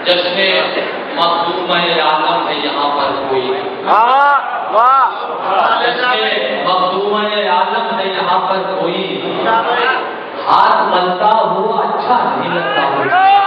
जश्ने मखदूम आलम है यहाँ पर कोई, जश्ने मखदूम आलम है यहाँ पर कोई, हाथ मलता हुआ अच्छा नहीं लगता।